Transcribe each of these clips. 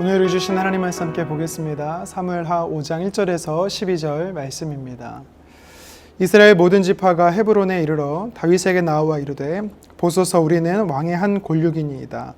오늘 주신 하나님 말씀 함께 보겠습니다. 사무엘하 5장 1절에서 12절 말씀입니다. 이스라엘 모든 지파가 헤브론에 이르러 다윗에게 나와 이르되 보소서 우리는 왕의 한 골육이니이다.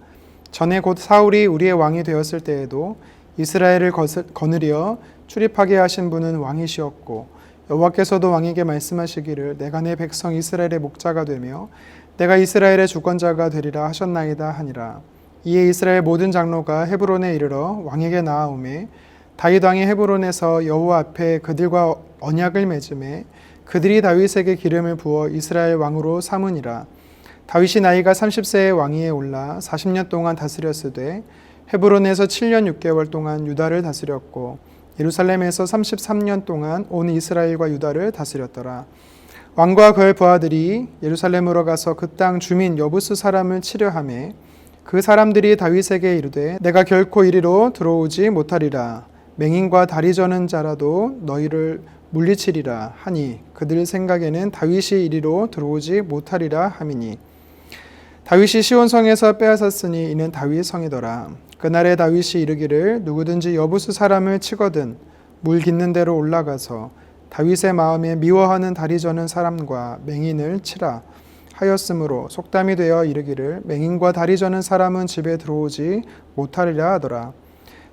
전에 곧 사울이 우리의 왕이 되었을 때에도 이스라엘을 거느려 출입하게 하신 분은 왕이시었고 여호와께서도 왕에게 말씀하시기를 내가 내 백성 이스라엘의 목자가 되며 내가 이스라엘의 주권자가 되리라 하셨나이다 하니라. 이에 이스라엘 모든 장로가 헤브론에 이르러 왕에게 나아오매 다윗 왕이 헤브론에서 여호와 앞에 그들과 언약을 맺음에 그들이 다윗에게 기름을 부어 이스라엘 왕으로 삼으니라. 다윗이 나이가 30세의 왕위에 올라 40년 동안 다스렸으되 헤브론에서 7년 6개월 동안 유다를 다스렸고 예루살렘에서 33년 동안 온 이스라엘과 유다를 다스렸더라. 왕과 그의 부하들이 예루살렘으로 가서 그 땅 주민 여부스 사람을 치려하매 그 사람들이 다윗에게 이르되 내가 결코 이리로 들어오지 못하리라. 맹인과 다리 저는 자라도 너희를 물리치리라 하니 그들 생각에는 다윗이 이리로 들어오지 못하리라 하미니 다윗이 시온성에서 빼앗았으니 이는 다윗 성이더라. 그날에 다윗이 이르기를 누구든지 여부스 사람을 치거든 물 깃는 데로 올라가서 다윗의 마음에 미워하는 다리 저는 사람과 맹인을 치라 하였으므로 속담이 되어 이르기를 맹인과 다리 저는 사람은 집에 들어오지 못하리라 하더라.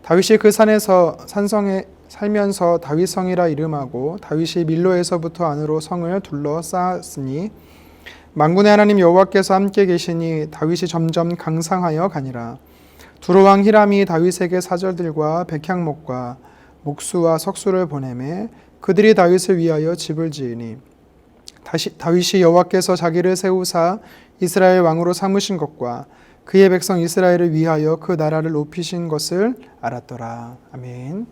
다윗이 그 산성에 살면서 다윗성이라 이름하고 다윗이 밀로에서부터 안으로 성을 둘러 쌓았으니 만군의 하나님 여호와께서 함께 계시니 다윗이 점점 강상하여 가니라. 두로왕 히람이 다윗에게 사절들과 백향목과 목수와 석수를 보내매 그들이 다윗을 위하여 집을 지으니 다윗이 여호와께서 자기를 세우사 이스라엘 왕으로 삼으신 것과 그의 백성 이스라엘을 위하여 그 나라를 높이신 것을 알았더라. 아멘.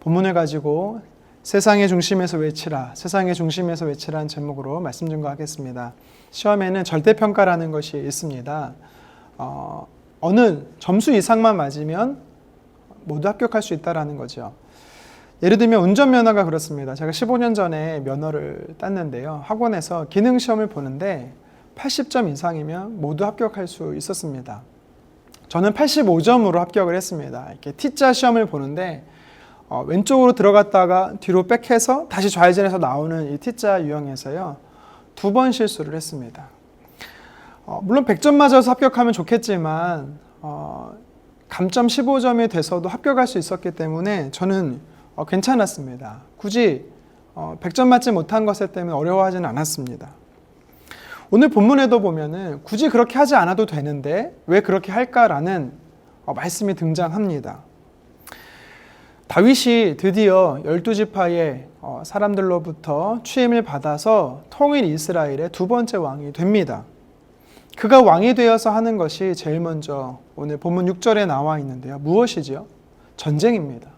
본문을 가지고 세상의 중심에서 외치라, 세상의 중심에서 외치라는 제목으로 말씀 증거하겠습니다. 시험에는 절대평가라는 것이 있습니다. 어느 점수 이상만 맞으면 모두 합격할 수 있다는 거죠. 예를 들면 운전면허가 그렇습니다. 제가 15년 전에 면허를 땄는데요. 학원에서 기능시험을 보는데 80점 이상이면 모두 합격할 수 있었습니다. 저는 85점으로 합격을 했습니다. 이렇게 T자 시험을 보는데 왼쪽으로 들어갔다가 뒤로 백해서 다시 좌회전해서 나오는 이 T자 유형에서요. 2번 실수를 했습니다. 물론 100점 맞아서 합격하면 좋겠지만 감점 15점이 돼서도 합격할 수 있었기 때문에 저는 괜찮았습니다. 굳이 100점 맞지 못한 것에 때문에 어려워하지는 않았습니다. 오늘 본문에도 보면은 굳이 그렇게 하지 않아도 되는데 왜 그렇게 할까라는 말씀이 등장합니다. 다윗이 드디어 12지파의 사람들로부터 취임을 받아서 통일 이스라엘의 두 번째 왕이 됩니다. 그가 왕이 되어서 하는 것이 제일 먼저 오늘 본문 6절에 나와 있는데요. 무엇이죠? 전쟁입니다.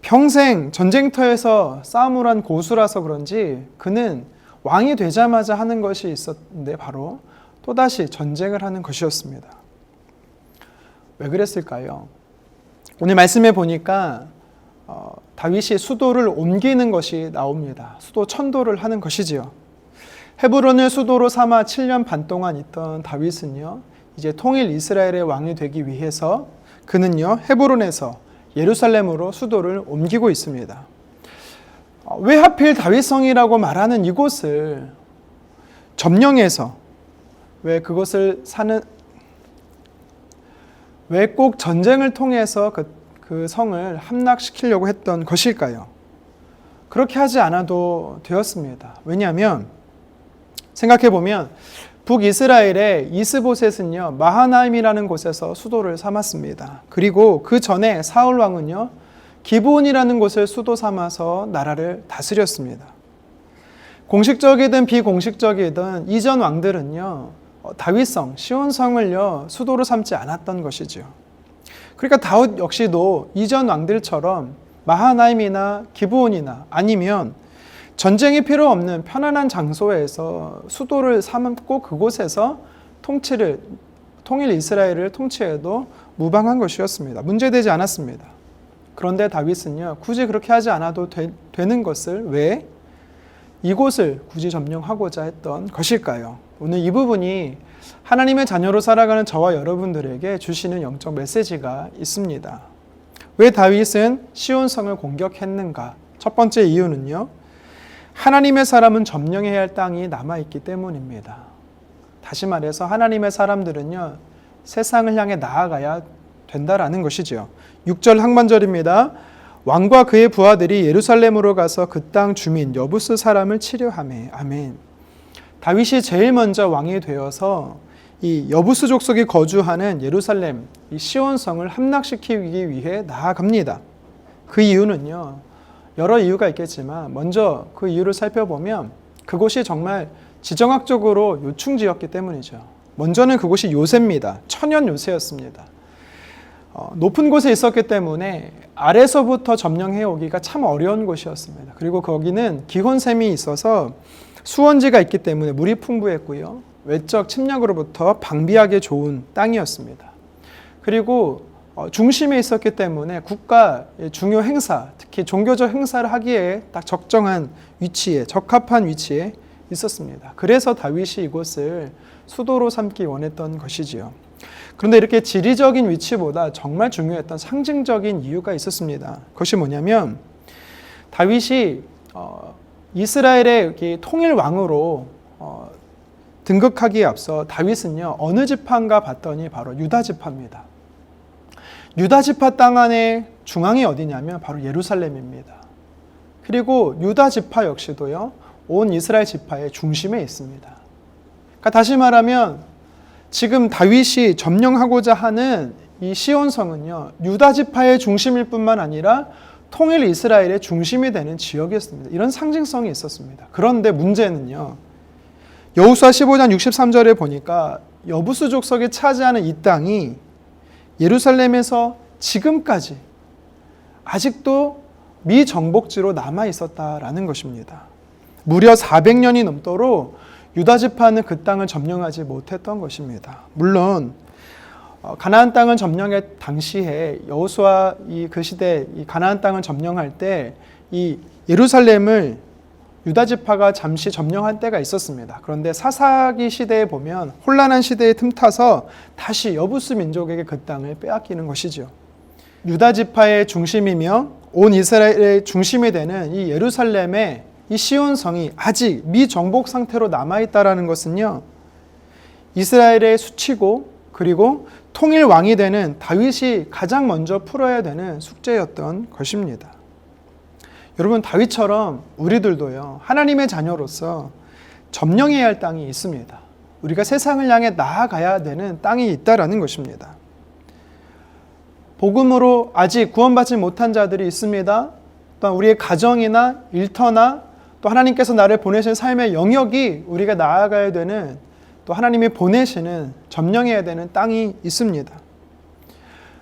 평생 전쟁터에서 싸움을 한 고수라서 그런지 그는 왕이 되자마자 하는 것이 있었는데 바로 또다시 전쟁을 하는 것이었습니다. 왜 그랬을까요? 오늘 말씀에 보니까 다윗이 수도를 옮기는 것이 나옵니다. 수도 천도를 하는 것이지요. 헤브론을 수도로 삼아 7년 반 동안 있던 다윗은요, 이제 통일 이스라엘의 왕이 되기 위해서 그는요, 헤브론에서 예루살렘으로 수도를 옮기고 있습니다. 왜 하필 다윗성이라고 말하는 이곳을 점령해서 왜 꼭 전쟁을 통해서 그 성을 함락시키려고 했던 것일까요? 그렇게 하지 않아도 되었습니다. 왜냐하면 생각해보면 북이스라엘의 이스보셋은요, 마하나임이라는 곳에서 수도를 삼았습니다. 그리고 그 전에 사울 왕은요, 기브온이라는 곳을 수도 삼아서 나라를 다스렸습니다. 공식적이든 비공식적이든 이전 왕들은요, 다윗성, 시온성을요, 수도로 삼지 않았던 것이죠. 그러니까 다윗 역시도 이전 왕들처럼 마하나임이나 기브온이나 아니면 전쟁이 필요 없는 편안한 장소에서 수도를 삼고 그곳에서 통일 이스라엘을 통치해도 무방한 것이었습니다. 문제되지 않았습니다. 그런데 다윗은요, 굳이 그렇게 하지 않아도 되는 것을 왜 이곳을 굳이 점령하고자 했던 것일까요? 오늘 이 부분이 하나님의 자녀로 살아가는 저와 여러분들에게 주시는 영적 메시지가 있습니다. 왜 다윗은 시온성을 공격했는가? 첫 번째 이유는요, 하나님의 사람은 점령해야 할 땅이 남아있기 때문입니다. 다시 말해서 하나님의 사람들은요, 세상을 향해 나아가야 된다라는 것이죠. 6절 항반절입니다. 왕과 그의 부하들이 예루살렘으로 가서 그 땅 주민 여부스 사람을 치려하매. 아멘. 다윗이 제일 먼저 왕이 되어서 이 여부스 족속이 거주하는 예루살렘, 이 시온성을 함락시키기 위해 나아갑니다. 그 이유는요, 여러 이유가 있겠지만 먼저 그 이유를 살펴보면 그곳이 정말 지정학적으로 요충지였기 때문이죠. 먼저는 그곳이 요새입니다. 천연 요새였습니다. 높은 곳에 있었기 때문에 아래서부터 점령해 오기가 참 어려운 곳이었습니다. 그리고 거기는 기혼샘이 있어서 수원지가 있기 때문에 물이 풍부했고요. 외적 침략으로부터 방비하기 좋은 땅이었습니다. 그리고 중심에 있었기 때문에 국가 중요 행사, 특히 종교적 행사를 하기에 딱 적정한 위치에, 적합한 위치에 있었습니다. 그래서 다윗이 이곳을 수도로 삼기 원했던 것이지요. 그런데 이렇게 지리적인 위치보다 정말 중요했던 상징적인 이유가 있었습니다. 그것이 뭐냐면 다윗이 이스라엘의 통일 왕으로 등극하기에 앞서 다윗은요, 어느 지파인가 봤더니 바로 유다 지파입니다. 유다 지파 땅 안에 중앙이 어디냐면 바로 예루살렘입니다. 그리고 유다 지파 역시도요, 온 이스라엘 지파의 중심에 있습니다. 그러니까 다시 말하면 지금 다윗이 점령하고자 하는 이 시온성은요, 유다 지파의 중심일 뿐만 아니라 통일 이스라엘의 중심이 되는 지역이었습니다. 이런 상징성이 있었습니다. 그런데 문제는요, 여호수아 15장 63절에 보니까 여부스 족속이 차지하는 이 땅이 예루살렘에서 지금까지 아직도 미정복지로 남아 있었다라는 것입니다. 무려 400년이 넘도록 유다 지파는 그 땅을 점령하지 못했던 것입니다. 물론 가나안 땅을 점령할 당시에 여호수아 그 시대 이 가나안 땅을 점령할 때 이 예루살렘을 유다 지파가 잠시 점령한 때가 있었습니다. 그런데 사사기 시대에 보면 혼란한 시대에 틈타서 다시 여부스 민족에게 그 땅을 빼앗기는 것이죠. 유다 지파의 중심이며 온 이스라엘의 중심이 되는 이 예루살렘의 이 시온성이 아직 미정복 상태로 남아있다는 것은요, 이스라엘의 수치고 그리고 통일 왕이 되는 다윗이 가장 먼저 풀어야 되는 숙제였던 것입니다. 여러분, 다윗처럼 우리들도요, 하나님의 자녀로서 점령해야 할 땅이 있습니다. 우리가 세상을 향해 나아가야 되는 땅이 있다라는 것입니다. 복음으로 아직 구원받지 못한 자들이 있습니다. 또한 우리의 가정이나 일터나 또 하나님께서 나를 보내신 삶의 영역이 우리가 나아가야 되는, 또 하나님이 보내시는 점령해야 되는 땅이 있습니다.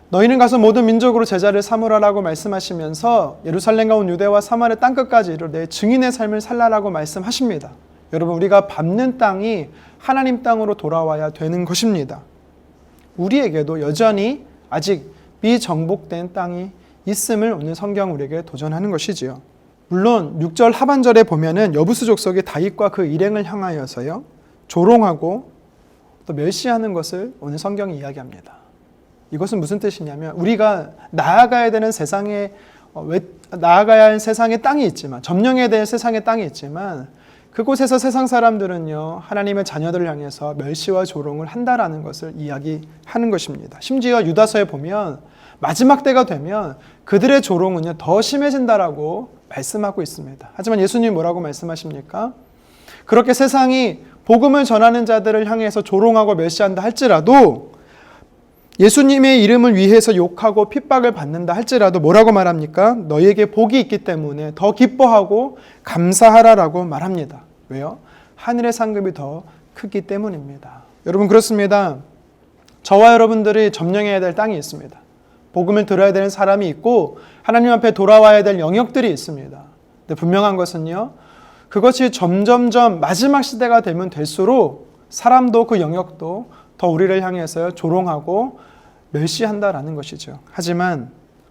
너희는 가서 모든 민족으로 제자를 삼으라라고 말씀하시면서 예루살렘과 온 유대와 사마리아 땅끝까지 이르되 증인의 삶을 살라라고 말씀하십니다. 여러분, 우리가 밟는 땅이 하나님 땅으로 돌아와야 되는 것입니다. 우리에게도 여전히 아직 미정복된 땅이 있음을 오늘 성경 우리에게 도전하는 것이지요. 물론 6절 하반절에 보면은 여부스 족속이 다윗과 그 일행을 향하여서요, 조롱하고 또 멸시하는 것을 오늘 성경이 이야기합니다. 이것은 무슨 뜻이냐면 우리가 나아가야 되는 세상에 나아가야 할 세상의 땅이 있지만, 점령해야 될 세상의 땅이 있지만 그곳에서 세상 사람들은요, 하나님의 자녀들을 향해서 멸시와 조롱을 한다라는 것을 이야기하는 것입니다. 심지어 유다서에 보면 마지막 때가 되면 그들의 조롱은요, 더 심해진다라고 말씀하고 있습니다. 하지만 예수님이 뭐라고 말씀하십니까? 그렇게 세상이 복음을 전하는 자들을 향해서 조롱하고 멸시한다 할지라도, 예수님의 이름을 위해서 욕하고 핍박을 받는다 할지라도 뭐라고 말합니까? 너희에게 복이 있기 때문에 더 기뻐하고 감사하라라고 말합니다. 왜요? 하늘의 상급이 더 크기 때문입니다. 여러분, 그렇습니다. 저와 여러분들이 점령해야 될 땅이 있습니다. 복음을 들어야 되는 사람이 있고 하나님 앞에 돌아와야 될 영역들이 있습니다. 근데 분명한 것은요, 그것이 점점점 마지막 시대가 되면 될수록 사람도 그 영역도 더 우리를 향해서 조롱하고 멸시한다라는 것이죠. 하지만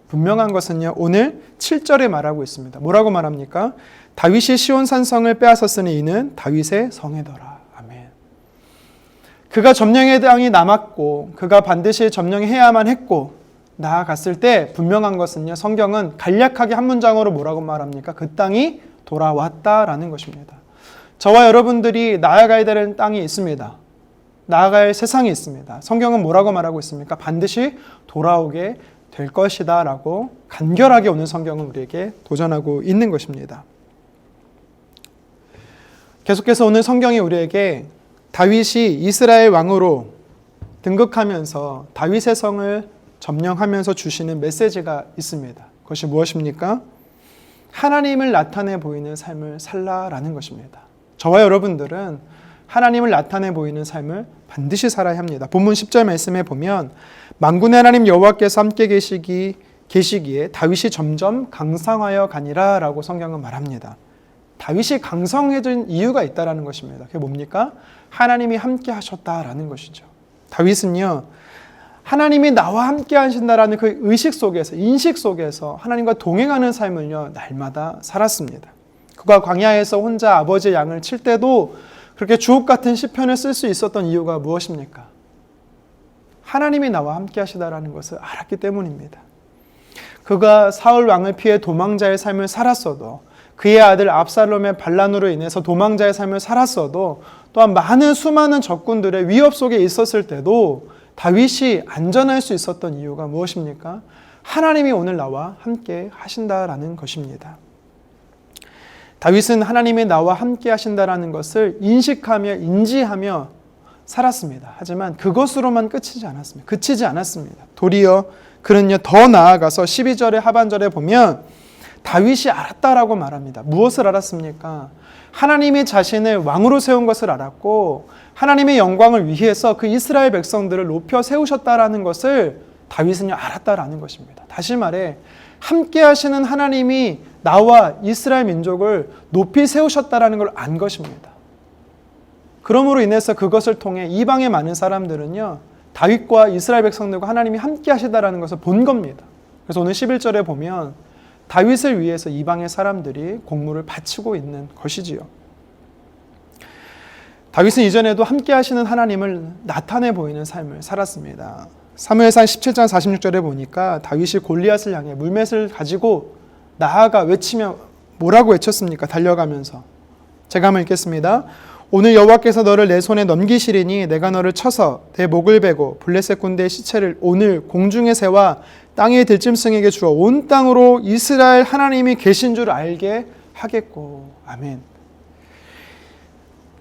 분명한 것은요, 오늘 7절에 말하고 있습니다. 뭐라고 말합니까? 다윗이 시온산성을 빼앗았으니 이는 다윗의 성이더라. 아멘. 그가 점령의 땅이 남았고 그가 반드시 점령해야만 했고, 나아갔을 때 분명한 것은요, 성경은 간략하게 한 문장으로 뭐라고 말합니까? 그 땅이 돌아왔다라는 것입니다. 저와 여러분들이 나아가야 되는 땅이 있습니다. 나아갈 세상이 있습니다. 성경은 뭐라고 말하고 있습니까? 반드시 돌아오게 될 것이다 라고 간결하게 오늘 성경은 우리에게 도전하고 있는 것입니다. 계속해서 오늘 성경이 우리에게 다윗이 이스라엘 왕으로 등극하면서 다윗의 성을 점령하면서 주시는 메시지가 있습니다. 그것이 무엇입니까? 하나님을 나타내 보이는 삶을 살라라는 것입니다. 저와 여러분들은 하나님을 나타내 보이는 삶을 반드시 살아야 합니다. 본문 10절 말씀에 보면 만군의 하나님 여호와께서 함께 계시기에 다윗이 점점 강성하여 가니라 라고 성경은 말합니다. 다윗이 강성해진 이유가 있다라는 것입니다. 그게 뭡니까? 하나님이 함께 하셨다라는 것이죠. 다윗은요, 하나님이 나와 함께 하신다라는 그 의식 속에서, 인식 속에서 하나님과 동행하는 삶을요, 날마다 살았습니다. 그가 광야에서 혼자 아버지의 양을 칠 때도 그렇게 주옥 같은 시편을 쓸 수 있었던 이유가 무엇입니까? 하나님이 나와 함께 하시다라는 것을 알았기 때문입니다. 그가 사울 왕을 피해 도망자의 삶을 살았어도, 그의 아들 압살롬의 반란으로 인해서 도망자의 삶을 살았어도, 또한 많은 수많은 적군들의 위협 속에 있었을 때도 다윗이 안전할 수 있었던 이유가 무엇입니까? 하나님이 오늘 나와 함께 하신다라는 것입니다. 다윗은 하나님이 나와 함께 하신다라는 것을 인식하며 인지하며 살았습니다. 하지만 그것으로만 그치지 않았습니다. 도리어 그는요, 더 나아가서 12절의 하반절에 보면 다윗이 알았다라고 말합니다. 무엇을 알았습니까? 하나님이 자신을 왕으로 세운 것을 알았고 하나님의 영광을 위해서 그 이스라엘 백성들을 높여 세우셨다라는 것을 다윗은 알았다라는 것입니다. 다시 말해 함께 하시는 하나님이 나와 이스라엘 민족을 높이 세우셨다라는 걸 안 것입니다. 그러므로 인해서 그것을 통해 이방의 많은 사람들은요, 다윗과 이스라엘 백성들과 하나님이 함께 하시다라는 것을 본 겁니다. 그래서 오늘 11절에 보면 다윗을 위해서 이방의 사람들이 공물을 바치고 있는 것이지요. 다윗은 이전에도 함께 하시는 하나님을 나타내 보이는 삶을 살았습니다. 사무엘상 17장 46절에 보니까 다윗이 골리앗을 향해 물맷을 가지고 나아가 외치며 뭐라고 외쳤습니까? 달려가면서. 제가 한번 읽겠습니다. 오늘 여호와께서 너를 내 손에 넘기시리니 내가 너를 쳐서 내 목을 베고 블레셋 군대의 시체를 오늘 공중의 새와 땅의 들짐승에게 주어 온 땅으로 이스라엘 하나님이 계신 줄 알게 하겠고. 아멘.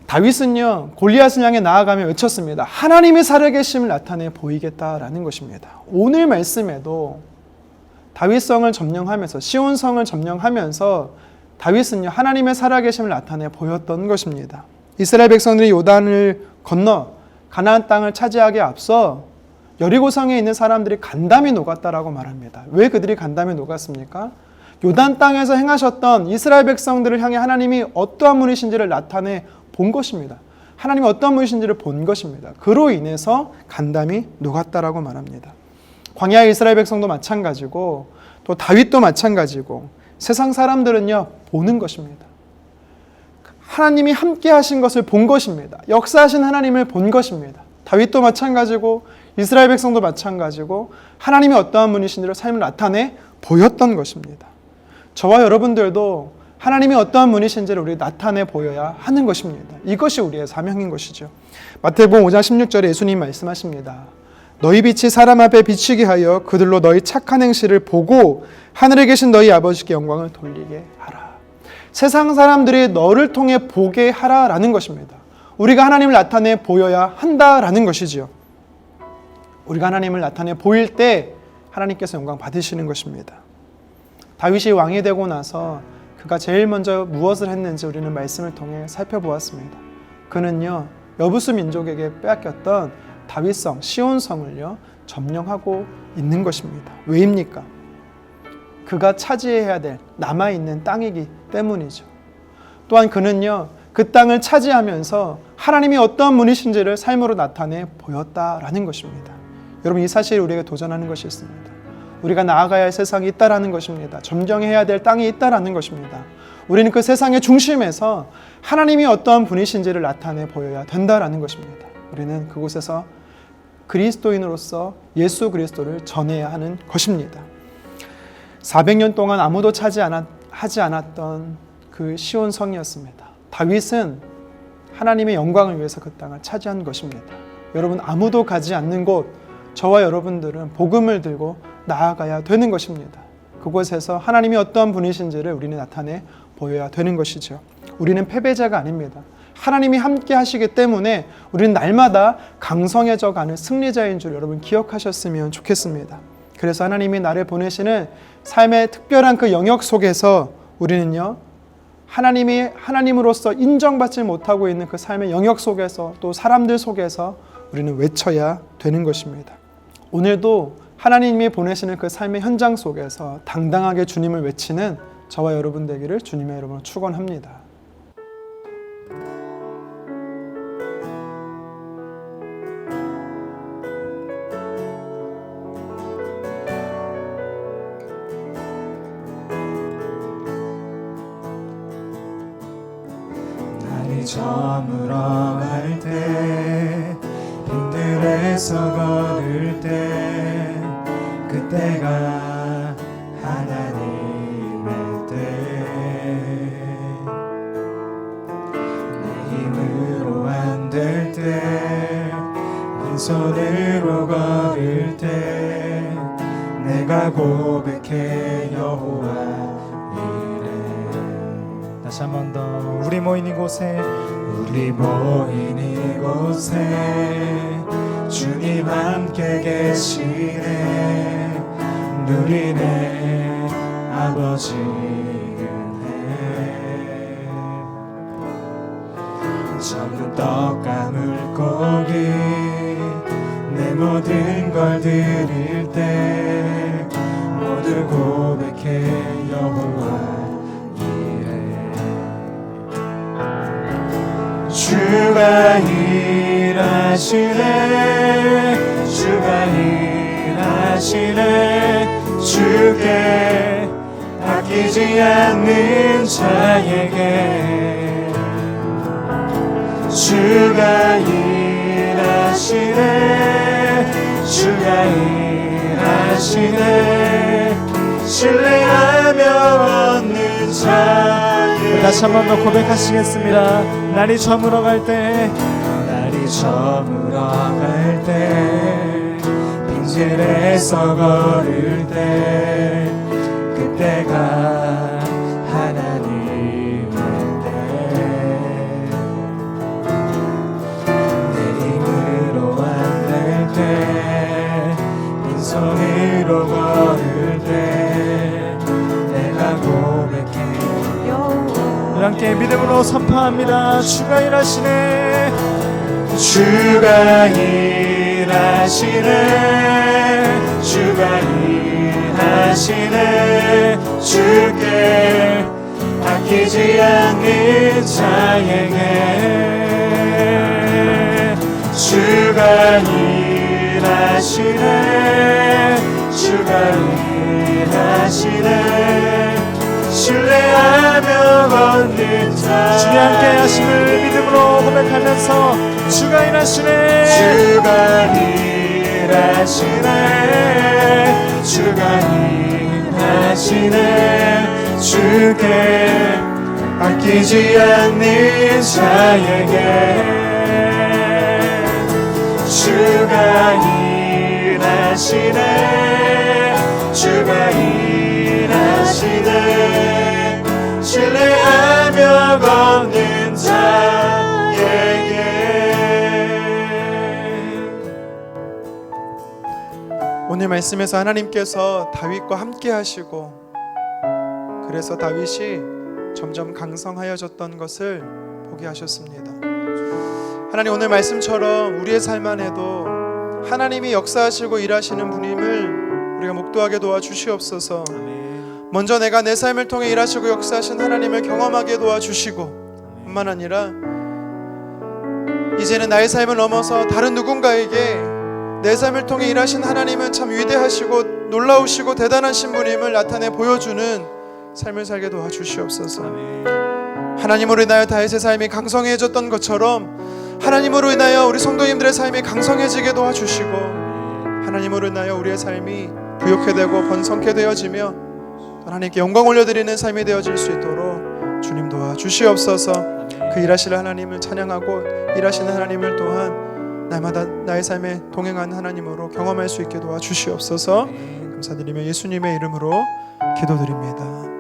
다윗은요, 골리앗을 향해 나아가며 외쳤습니다. 하나님이 살아계심을 나타내 보이겠다라는 것입니다. 오늘 말씀에도 다윗성을 점령하면서, 시온성을 점령하면서 다윗은요, 하나님의 살아계심을 나타내 보였던 것입니다. 이스라엘 백성들이 요단을 건너 가나안 땅을 차지하기에 앞서 여리고성에 있는 사람들이 간담이 녹았다라고 말합니다. 왜 그들이 간담이 녹았습니까? 요단 땅에서 행하셨던 이스라엘 백성들을 향해 하나님이 어떠한 분이신지를 나타내 본 것입니다. 하나님이 어떤 분이신지를 본 것입니다. 그로 인해서 간담이 녹았다라고 말합니다. 광야의 이스라엘 백성도 마찬가지고 또 다윗도 마찬가지고 세상 사람들은요, 보는 것입니다. 하나님이 함께 하신 것을 본 것입니다. 역사하신 하나님을 본 것입니다. 다윗도 마찬가지고 이스라엘 백성도 마찬가지고 하나님이 어떠한 분이신지를 삶을 나타내 보였던 것입니다. 저와 여러분들도 하나님이 어떠한 분이신지를 우리 나타내 보여야 하는 것입니다. 이것이 우리의 사명인 것이죠. 마태복음 5장 16절에 예수님 말씀하십니다. 너희 빛이 사람 앞에 비치게 하여 그들로 너희 착한 행실을 보고 하늘에 계신 너희 아버지께 영광을 돌리게 하라. 세상 사람들이 너를 통해 보게 하라라는 것입니다. 우리가 하나님을 나타내 보여야 한다라는 것이지요. 우리가 하나님을 나타내 보일 때 하나님께서 영광 받으시는 것입니다. 다윗이 왕이 되고 나서 그가 제일 먼저 무엇을 했는지 우리는 말씀을 통해 살펴보았습니다. 그는요, 여부수 민족에게 빼앗겼던 다윗성, 시온성을요, 점령하고 있는 것입니다. 왜입니까? 그가 차지해야 될 남아있는 땅이기 때문이죠. 또한 그는요, 그 땅을 차지하면서 하나님이 어떤 분이신지를 삶으로 나타내 보였다라는 것입니다. 여러분, 이 사실이 우리에게 도전하는 것이 있습니다. 우리가 나아가야 할 세상이 있다라는 것입니다. 점령해야 될 땅이 있다라는 것입니다. 우리는 그 세상의 중심에서 하나님이 어떠한 분이신지를 나타내 보여야 된다라는 것입니다. 우리는 그곳에서 그리스도인으로서 예수 그리스도를 전해야 하는 것입니다. 400년 동안 아무도 하지 않았던 그 시온 성이었습니다. 다윗은 하나님의 영광을 위해서 그 땅을 차지한 것입니다. 여러분, 아무도 가지 않는 곳, 저와 여러분들은 복음을 들고 나아가야 되는 것입니다. 그곳에서 하나님이 어떠한 분이신지를 우리는 나타내 보여야 되는 것이죠. 우리는 패배자가 아닙니다. 하나님이 함께 하시기 때문에 우리는 날마다 강성해져 가는 승리자인 줄 여러분 기억하셨으면 좋겠습니다. 그래서 하나님이 나를 보내시는 삶의 특별한 그 영역 속에서 우리는요, 하나님이 하나님으로서 인정받지 못하고 있는 그 삶의 영역 속에서 또 사람들 속에서 우리는 외쳐야 되는 것입니다. 오늘도 하나님이 보내시는 그 삶의 현장 속에서 당당하게 주님을 외치는 저와 여러분 되기를 주님의 이름으로 축원합니다. 날이 저물어 갈 때 빈들에서 걸을 때 그때가 하나님의 때 내 힘으로 안 될 때 빈손으로 걸을 때 내가 고백해 여호와 다시 한 번 더 우리 모인 이곳에 주님 함께 계시네 누리네 아버지 은혜 적은 떡과 물고기 내 모든 걸 드릴 때 모두 고백해 여호와 주가 일하시네 주가 일하시네 주께 아끼지 않는 자에게 주가 일하시네 주가 일하시네 신뢰하며 얻는 자에게 다시 한 번 더 고백하시겠습니다. 날이 저물어 갈 때 빈들에서 걸을 때 그때가 하나님의 때 내 힘으로 안 될 때 빈손으로 걸을 때 내가 고백해 함께 믿음으로 선포합니다. 주가 일하시네 주가 일하시네 주가 일하시네 주께 아끼지 않는 자에게 주가 일하시네 주가 일하시네 신뢰하며 걷는 자 주님 함께 하심을 믿음으로 고백하면서 주가 일하시네 주가 일하시네 주가 일하시네 주께 아끼지 않는 자에게 주가 일하시네 주가 일하시네 신뢰하며 걷는 자에게 오늘 말씀에서 하나님께서 다윗과 함께 하시고 그래서 다윗이 점점 강성하여졌던 것을 보게 하셨습니다. 하나님, 오늘 말씀처럼 우리의 삶 안에도 하나님이 역사하시고 일하시는 분임을 우리가 목도하게 도와주시옵소서. 먼저 내가 내 삶을 통해 일하시고 역사하신 하나님을 경험하게 도와주시고 뿐만 아니라 이제는 나의 삶을 넘어서 다른 누군가에게 내 삶을 통해 일하신 하나님은 참 위대하시고 놀라우시고 대단하신 분임을 나타내 보여주는 삶을 살게 도와주시옵소서. 하나님으로 인하여 다윗의 삶이 강성해졌던 것처럼 하나님으로 인하여 우리 성도님들의 삶이 강성해지게 도와주시고 하나님으로 인하여 우리의 삶이 부욕해 되고 번성케 되어지며 하나님께 영광 올려드리는 삶이 되어질 수 있도록 주님 도와주시옵소서. 그 일하시는 하나님을 찬양하고 일하시는 하나님을 또한 날마다 나의 삶에 동행하는 하나님으로 경험할 수 있게 도와주시옵소서. 감사드리며 예수님의 이름으로 기도드립니다.